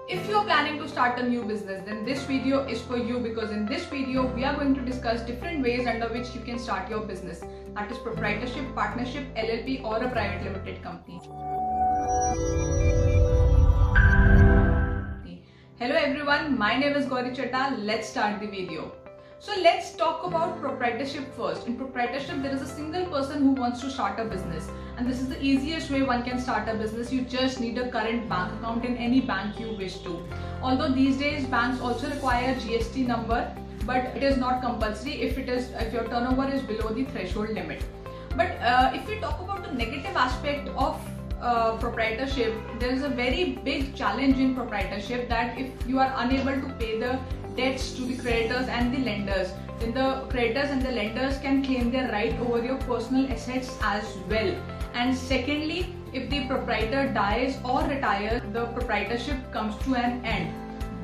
If you are planning to start a new business, then this video is for you, because in this video we are going to discuss different ways under which you can start your business. That is proprietorship, partnership, LLP or a private limited company. Hello everyone, my name is Gauri Chadha. Let's start the video. So let's talk about proprietorship first. In proprietorship, there is a single person who wants to start a business, and this is the easiest way one can start a business. You just need a current bank account in any bank you wish to. Although these days banks also require GST number, but it is not compulsory if your turnover is below the threshold limit. But if we talk about the negative aspect of proprietorship, there is a very big challenge in proprietorship, that if you are unable to pay the debts to the creditors and the lenders, then the creditors and the lenders can claim their right over your personal assets as well. And secondly, if the proprietor dies or retires, the proprietorship comes to an end.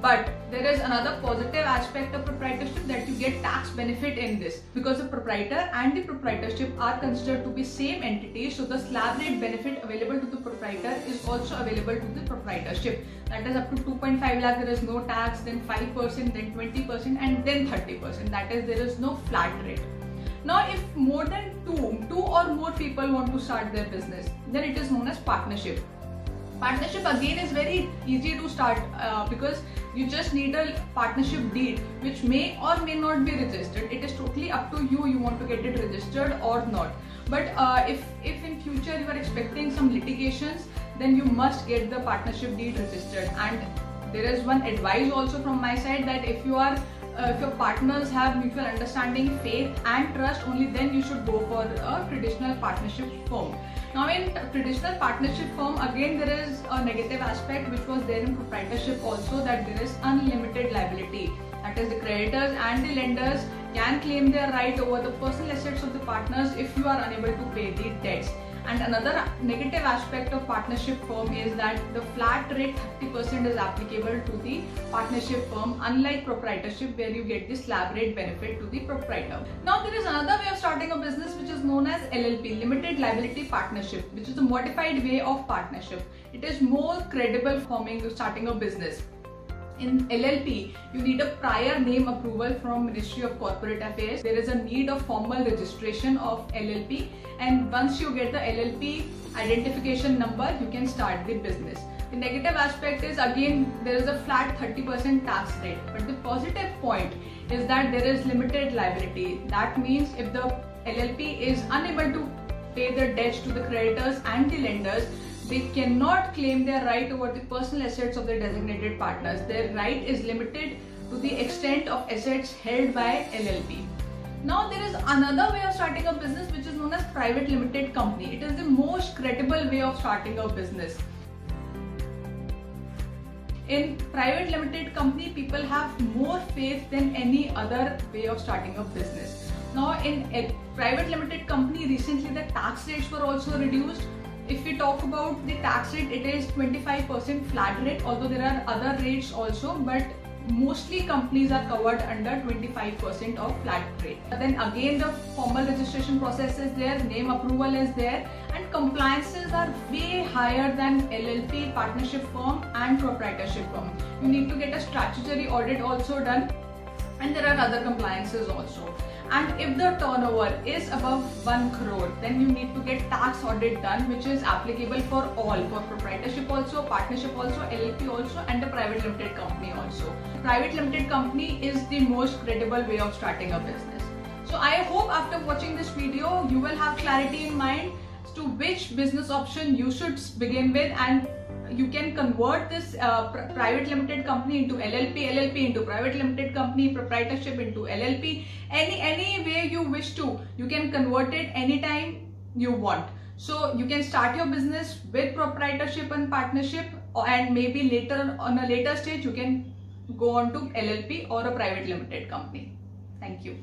But there is another positive aspect of proprietorship, that you get tax benefit in this, because the proprietor and the proprietorship are considered to be same entity. So the slab rate benefit available to the proprietor is also available to the proprietorship. That is up to 2.5 lakh, there is no tax, then 5%, then 20% and then 30%. That is, there is no flat rate. Now if more than two or more people want to start their business, then it is known as partnership. Partnership again is very easy to start because you just need a partnership deed, which may or may not be registered. It is totally up to you, you want to get it registered or not. But if in future you are expecting some litigations, then you must get the partnership deed registered. And there is one advice also from my side, that if your partners have mutual understanding, faith and trust, only then you should go for a traditional partnership firm. Now in traditional partnership firm, again there is a negative aspect which was there in proprietorship also, that there is unlimited liability. That is, the creditors and the lenders can claim their right over the personal assets of the partners if you are unable to pay the debts. And another negative aspect of partnership firm is that the flat rate 30% is applicable to the partnership firm, unlike proprietorship where you get the slab rate benefit to the proprietor. Now there is another way of starting a business which is known as LLP, Limited Liability Partnership, which is a modified way of partnership. It is more credible starting a business. In LLP, you need a prior name approval from Ministry of Corporate Affairs. There is a need of formal registration of LLP, and once you get the LLP identification number, you can start the business. The negative aspect is, again, there is a flat 30% tax rate, but the positive point is that there is limited liability. That means if the LLP is unable to pay the debts to the creditors and the lenders, they cannot claim their right over the personal assets of the designated partners. Their right is limited to the extent of assets held by LLP. Now there is another way of starting a business which is known as private limited company. It is the most credible way of starting a business. In private limited company, people have more faith than any other way of starting a business. Now in a private limited company, recently the tax rates were also reduced. If we talk about the tax rate, it is 25% flat rate, although there are other rates also, but mostly companies are covered under 25% of flat rate. Then again, the formal registration process is there, name approval is there, and compliances are way higher than LLP, partnership firm and proprietorship firm. You need to get a statutory audit also done, and there are other compliances also. And if the turnover is above 1 crore, then you need to get tax audit done, which is applicable for all, for proprietorship also, partnership also, LLP also, and the private limited company also. Private limited company is the most credible way of starting a business. So I hope after watching this video, you will have clarity in mind as to which business option you should begin with, and you can convert this private limited company into LLP, LLP into private limited company, proprietorship into LLP. Any way you wish to, you can convert it anytime you want. So you can start your business with proprietorship and partnership, and maybe later on a later stage you can go on to LLP or a private limited company. Thank you.